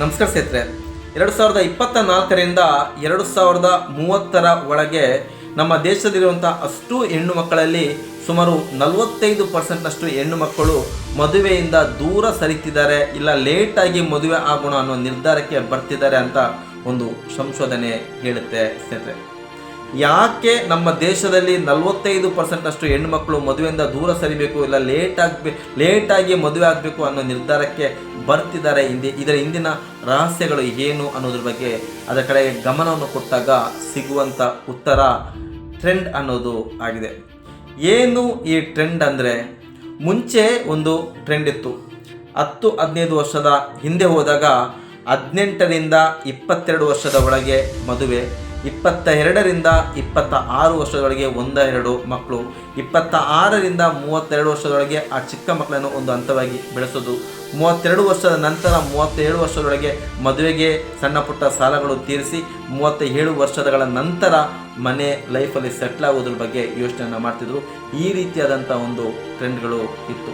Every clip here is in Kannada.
ನಮಸ್ಕಾರ ಸ್ನೇಹಿತರೆ. 2024ರಿಂದ 2030 ಒಳಗೆ ನಮ್ಮ ದೇಶದಲ್ಲಿರುವಂಥ ಅಷ್ಟು ಹೆಣ್ಣು ಮಕ್ಕಳಲ್ಲಿ ಸುಮಾರು 45%ನಷ್ಟು ಹೆಣ್ಣು ಮಕ್ಕಳು ಮದುವೆಯಿಂದ ದೂರ ಸರಿತಿದ್ದಾರೆ, ಇಲ್ಲ ಲೇಟಾಗಿ ಮದುವೆ ಆಗೋಣ ಅನ್ನೋ ನಿರ್ಧಾರಕ್ಕೆ ಬರ್ತಿದ್ದಾರೆ ಅಂತ ಒಂದು ಸಂಶೋಧನೆ ಹೇಳುತ್ತೆ ಸ್ನೇಹಿತರೆ. ಯಾಕೆ ನಮ್ಮ ದೇಶದಲ್ಲಿ 45%ನಷ್ಟು ಹೆಣ್ಣು ಮಕ್ಕಳು ಮದುವೆಯಿಂದ ದೂರ ಸರಿಬೇಕು, ಇಲ್ಲ ಲೇಟಾಗಿ ಮದುವೆ ಆಗಬೇಕು ಅನ್ನೋ ನಿರ್ಧಾರಕ್ಕೆ ಬರ್ತಿದ್ದಾರೆ? ಇದರ ಹಿಂದಿನ ರಹಸ್ಯಗಳು ಏನು ಅನ್ನೋದ್ರ ಬಗ್ಗೆ ಅದರ ಕಡೆ ಗಮನವನ್ನು ಕೊಟ್ಟಾಗ ಸಿಗುವಂಥ ಉತ್ತರ ಟ್ರೆಂಡ್ ಅನ್ನೋದು ಆಗಿದೆ. ಏನು ಈ ಟ್ರೆಂಡ್ ಅಂದರೆ, ಮುಂಚೆ ಒಂದು ಟ್ರೆಂಡ್ ಇತ್ತು. 10-15 ವರ್ಷದ ಹಿಂದೆ ಹೋದಾಗ 18ರಿಂದ 22 ವರ್ಷದ ಒಳಗೆ ಮದುವೆ, 22ರಿಂದ 26 ವರ್ಷದೊಳಗೆ 1-2 ಮಕ್ಕಳು, 26ರಿಂದ 32 ವರ್ಷದೊಳಗೆ ಆ ಚಿಕ್ಕ ಮಕ್ಕಳನ್ನು ಒಂದು ಹಂತವಾಗಿ ಬೆಳೆಸೋದು, 32 ವರ್ಷದ ನಂತರ 37 ವರ್ಷದೊಳಗೆ ಮದುವೆಗೆ ಸಣ್ಣ ಪುಟ್ಟ ಸಾಲಗಳು ತೀರಿಸಿ 37 ವರ್ಷಗಳ ನಂತರ ಮನೆ ಲೈಫಲ್ಲಿ ಸೆಟ್ಲ್ ಆಗೋದ್ರ ಬಗ್ಗೆ ಯೋಚನೆಯನ್ನು ಮಾಡ್ತಿದ್ರು. ಈ ರೀತಿಯಾದಂಥ ಒಂದು ಟ್ರೆಂಡ್ಗಳು ಇತ್ತು.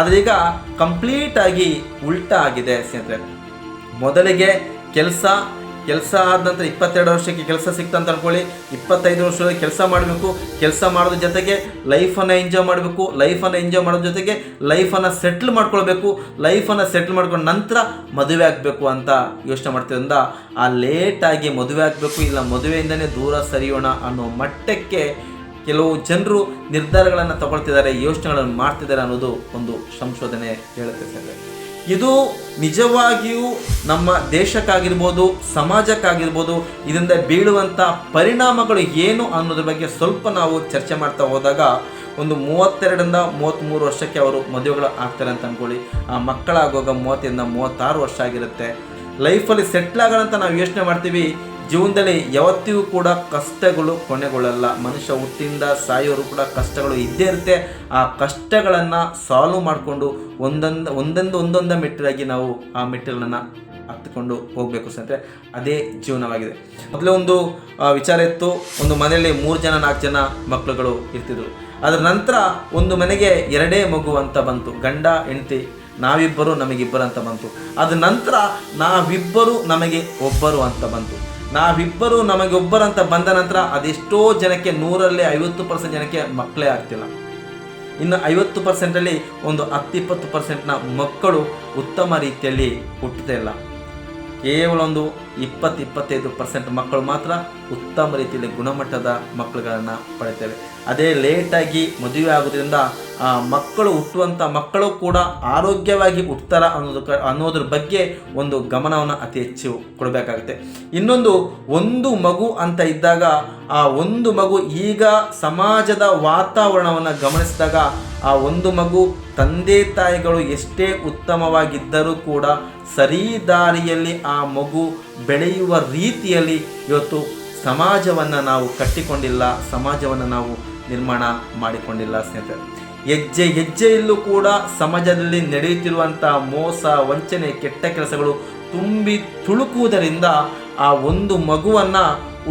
ಆದರೆ ಈಗ ಕಂಪ್ಲೀಟಾಗಿ ಉಲ್ಟಾ ಆಗಿದೆ ಸ್ನೇಹಿತರೆ. ಮೊದಲಿಗೆ ಕೆಲಸ ಆದ ನಂತರ 22 ವರ್ಷಕ್ಕೆ ಕೆಲಸ ಸಿಕ್ತಂತ ಅನ್ಕೊಳ್ಳಿ, 25 ವರ್ಷದಲ್ಲಿ ಕೆಲಸ ಮಾಡಬೇಕು, ಕೆಲಸ ಮಾಡೋದ್ರ ಜೊತೆಗೆ ಲೈಫನ್ನು ಎಂಜಾಯ್ ಮಾಡಬೇಕು, ಲೈಫನ್ನು ಎಂಜಾಯ್ ಮಾಡೋದ್ರ ಜೊತೆಗೆ ಲೈಫನ್ನು ಸೆಟ್ಲ್ ಮಾಡ್ಕೊಳ್ಬೇಕು, ಲೈಫನ್ನು ಸೆಟ್ಲ್ ಮಾಡ್ಕೊಂಡು ನಂತರ ಮದುವೆ ಆಗಬೇಕು ಅಂತ ಯೋಚನೆ ಮಾಡ್ತಿದ್ರಿಂದ ಆ ಲೇಟಾಗಿ ಮದುವೆ ಆಗಬೇಕು, ಇಲ್ಲ ಮದುವೆಯಿಂದನೇ ದೂರ ಸರಿಯೋಣ ಅನ್ನೋ ಮಟ್ಟಕ್ಕೆ ಕೆಲವು ಜನರು ನಿರ್ಧಾರಗಳನ್ನು ತಗೊಳ್ತಿದ್ದಾರೆ, ಯೋಚನೆಗಳನ್ನು ಮಾಡ್ತಿದ್ದಾರೆ ಅನ್ನೋದು ಒಂದು ಸಂಶೋಧನೆ ಹೇಳುತ್ತೆ ಸರ್. ಇದು ನಿಜವಾಗಿಯೂ ನಮ್ಮ ದೇಶಕ್ಕಾಗಿರ್ಬೋದು, ಸಮಾಜಕ್ಕಾಗಿರ್ಬೋದು, ಇದರಿಂದ ಬೀಳುವಂಥ ಪರಿಣಾಮಗಳು ಏನು ಅನ್ನೋದ್ರ ಬಗ್ಗೆ ಸ್ವಲ್ಪ ನಾವು ಚರ್ಚೆ ಮಾಡ್ತಾ ಹೋದಾಗ, ಒಂದು 32ರಿಂದ 33 ವರ್ಷಕ್ಕೆ ಅವರು ಮದುವೆಗಳು ಆಗ್ತಾರೆ ಅಂತ ಅಂದ್ಕೊಳ್ಳಿ. ಆ ಮಕ್ಕಳಾಗುವಾಗ 30ರಿಂದ 36 ವರ್ಷ ಆಗಿರುತ್ತೆ. ಲೈಫಲ್ಲಿ ಸೆಟ್ಲ್ ಆಗೋಣ ಅಂತ ನಾವು ಯೋಚನೆ ಮಾಡ್ತೀವಿ. ಜೀವನದಲ್ಲಿ ಯಾವತ್ತಿಗೂ ಕೂಡ ಕಷ್ಟಗಳು ಕೊನೆಗೊಳ್ಳಲ್ಲ. ಮನುಷ್ಯ ಹುಟ್ಟಿಂದ ಸಾಯೋರು ಕೂಡ ಕಷ್ಟಗಳು ಇದ್ದೇ ಇರುತ್ತೆ. ಆ ಕಷ್ಟಗಳನ್ನು ಸಾಲ್ವ್ ಮಾಡಿಕೊಂಡು ಒಂದೊಂದು ಮೆಟ್ಟಿಲಾಗಿ ನಾವು ಆ ಮೆಟ್ಟಿಲನ್ನು ಹತ್ತಿಕೊಂಡು ಹೋಗಬೇಕು ಸ್ನೇಹಿತರೆ. ಅದೇ ಜೀವನವಾಗಿದೆ. ಮೊದಲೇ ಒಂದು ವಿಚಾರ ಇತ್ತು, ಒಂದು ಮನೆಯಲ್ಲಿ 3 ಜನ 4 ಜನ ಮಕ್ಕಳುಗಳು ಇರ್ತಿದ್ರು. ಅದರ ನಂತರ ಒಂದು ಮನೆಗೆ 2 ಮಗು ಅಂತ ಬಂತು, ಗಂಡ ಹೆಂಡತಿ, ನಾವಿಬ್ಬರು ನಮಗಿಬ್ಬರು ಅಂತ ಬಂತು. ಅದ ನಂತರ ನಾವಿಬ್ಬರು ನಮಗೆ ಒಬ್ಬರು ಅಂತ ಬಂತು. ನಾವಿಬ್ಬರು ನಮಗೆ ಒಬ್ಬರು ಅಂತ ಬಂದ ನಂತರ ಅದೆಷ್ಟೋ ಜನಕ್ಕೆ 100ರಲ್ಲಿ 50% ಜನಕ್ಕೆ ಮಕ್ಕಳೇ ಆಗ್ತಿಲ್ಲ. ಇನ್ನು 50%ಅಲ್ಲಿ ಒಂದು 10-20% ಮಕ್ಕಳು ಉತ್ತಮ ರೀತಿಯಲ್ಲಿ ಹುಟ್ಟುತ್ತಾ ಇಲ್ಲ. ಕೇವಲ ಒಂದು 20-25% ಮಕ್ಕಳು ಮಾತ್ರ ಉತ್ತಮ ರೀತಿಯಲ್ಲಿ ಗುಣಮಟ್ಟದ ಮಕ್ಕಳುಗಳನ್ನು ಪಡಿತೇವೆ. ಅದೇ ಲೇಟಾಗಿ ಮದುವೆ ಆಗೋದ್ರಿಂದ ಆ ಮಕ್ಕಳು ಹುಟ್ಟುವಂಥ ಮಕ್ಕಳು ಕೂಡ ಆರೋಗ್ಯವಾಗಿ ಹುಟ್ಟುತ್ತಾರ ಅನ್ನೋದ್ರ ಬಗ್ಗೆ ಒಂದು ಗಮನವನ್ನು ಅತಿ ಹೆಚ್ಚು ಕೊಡಬೇಕಾಗುತ್ತೆ. ಇನ್ನೊಂದು, ಒಂದು ಮಗು ಅಂತ ಇದ್ದಾಗ ಆ ಒಂದು ಮಗು ಈಗ ಸಮಾಜದ ವಾತಾವರಣವನ್ನು ಗಮನಿಸಿದಾಗ ಆ ಒಂದು ಮಗು ತಂದೆ ತಾಯಿಗಳು ಎಷ್ಟೇ ಉತ್ತಮವಾಗಿದ್ದರೂ ಕೂಡ ಸರಿ ದಾರಿಯಲ್ಲಿ ಆ ಮಗು ಬೆಳೆಯುವ ರೀತಿಯಲ್ಲಿ ಇವತ್ತು ಸಮಾಜವನ್ನು ನಾವು ಕಟ್ಟಿಕೊಂಡಿಲ್ಲ, ಸಮಾಜವನ್ನು ನಾವು ನಿರ್ಮಾಣ ಮಾಡಿಕೊಂಡಿಲ್ಲ ಸ್ನೇಹಿತರೆ. ಹೆಜ್ಜೆಯಲ್ಲೂ ಕೂಡ ಸಮಾಜದಲ್ಲಿ ನಡೆಯುತ್ತಿರುವಂಥ ಮೋಸ, ವಂಚನೆ, ಕೆಟ್ಟ ಕೆಲಸಗಳು ತುಂಬಿ ತುಳುಕುವುದರಿಂದ ಆ ಒಂದು ಮಗುವನ್ನು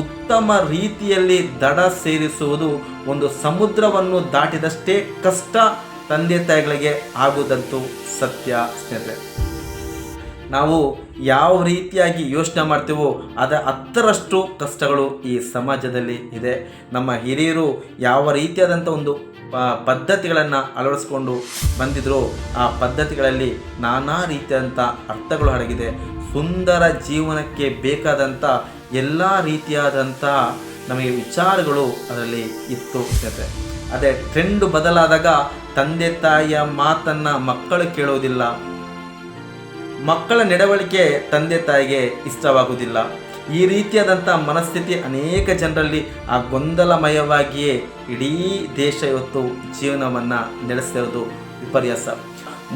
ಉತ್ತಮ ರೀತಿಯಲ್ಲಿ ದಡ ಸೇರಿಸುವುದು ಒಂದು ಸಮುದ್ರವನ್ನು ದಾಟಿದಷ್ಟೇ ಕಷ್ಟ ತಂದೆ ತಾಯಿಗಳಿಗೆ ಆಗುವುದಂತೂ ಸತ್ಯ ಸ್ನೇಹಿತರೆ. ನಾವು ಯಾವ ರೀತಿಯಾಗಿ ಯೋಚನೆ ಮಾಡ್ತೀವೋ ಅದರ 10ರಷ್ಟು ಕಷ್ಟಗಳು ಈ ಸಮಾಜದಲ್ಲಿ ಇದೆ. ನಮ್ಮ ಹಿರಿಯರು ಯಾವ ರೀತಿಯಾದಂಥ ಒಂದು ಪದ್ಧತಿಗಳನ್ನು ಅಳವಡಿಸ್ಕೊಂಡು ಬಂದಿದ್ರು, ಆ ಪದ್ಧತಿಗಳಲ್ಲಿ ನಾನಾ ರೀತಿಯಾದಂಥ ಅರ್ಥಗಳು ಅಡಗಿದೆ. ಸುಂದರ ಜೀವನಕ್ಕೆ ಬೇಕಾದಂಥ ಎಲ್ಲ ರೀತಿಯಾದಂಥ ನಮಗೆ ವಿಚಾರಗಳು ಅದರಲ್ಲಿ ಇತ್ತು ಸ್ನೇಹಿತರೆ. ಅದೇ ಟ್ರೆಂಡ್ ಬದಲಾದಾಗ ತಂದೆ ತಾಯಿಯ ಮಾತನ್ನು ಮಕ್ಕಳು ಕೇಳೋದಿಲ್ಲ, ಮಕ್ಕಳ ನಡವಳಿಕೆ ತಂದೆ ತಾಯಿಗೆ ಇಷ್ಟವಾಗುವುದಿಲ್ಲ. ಈ ರೀತಿಯಾದಂಥ ಮನಸ್ಥಿತಿ ಅನೇಕ ಜನರಲ್ಲಿ ಆ ಗೊಂದಲಮಯವಾಗಿಯೇ ಇಡೀ ದೇಶ ಇವತ್ತು ಜೀವನವನ್ನು ನಡೆಸ್ತಿರೋದು ವಿಪರ್ಯಾಸ.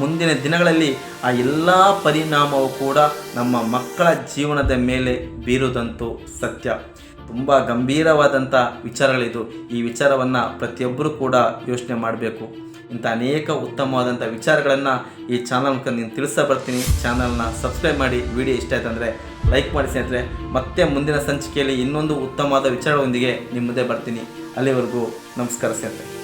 ಮುಂದಿನ ದಿನಗಳಲ್ಲಿ ಆ ಎಲ್ಲ ಪರಿಣಾಮವು ಕೂಡ ನಮ್ಮ ಮಕ್ಕಳ ಜೀವನದ ಮೇಲೆ ಬೀರುವುದಂತೂ ಸತ್ಯ. ತುಂಬ ಗಂಭೀರವಾದಂಥ ವಿಚಾರಗಳಿದು. ಈ ವಿಚಾರವನ್ನು ಪ್ರತಿಯೊಬ್ಬರೂ ಕೂಡ ಯೋಚನೆ ಮಾಡಬೇಕು. ಇಂಥ ಅನೇಕ ಉತ್ತಮವಾದಂಥ ವಿಚಾರಗಳನ್ನು ಈ ಚಾನಲ್ ಮೂಲಕ ನೀನು ತಿಳಿಸ್ತಾ ಬರ್ತೀನಿ. ಚಾನಲ್ನ ಸಬ್ಸ್ಕ್ರೈಬ್ ಮಾಡಿ, ವಿಡಿಯೋ ಇಷ್ಟ ಆಯ್ತು ಅಂದರೆ ಲೈಕ್ ಮಾಡಿ ಸ್ನೇಹಿತರೆ. ಮತ್ತೆ ಮುಂದಿನ ಸಂಚಿಕೆಯಲ್ಲಿ ಇನ್ನೊಂದು ಉತ್ತಮವಾದ ವಿಚಾರದೊಂದಿಗೆ ನಿಮ್ಮ ಮುಂದೆ ಬರ್ತೀನಿ. ಅಲ್ಲಿವರೆಗೂ ನಮಸ್ಕಾರ ಸ್ನೇಹಿತರೆ.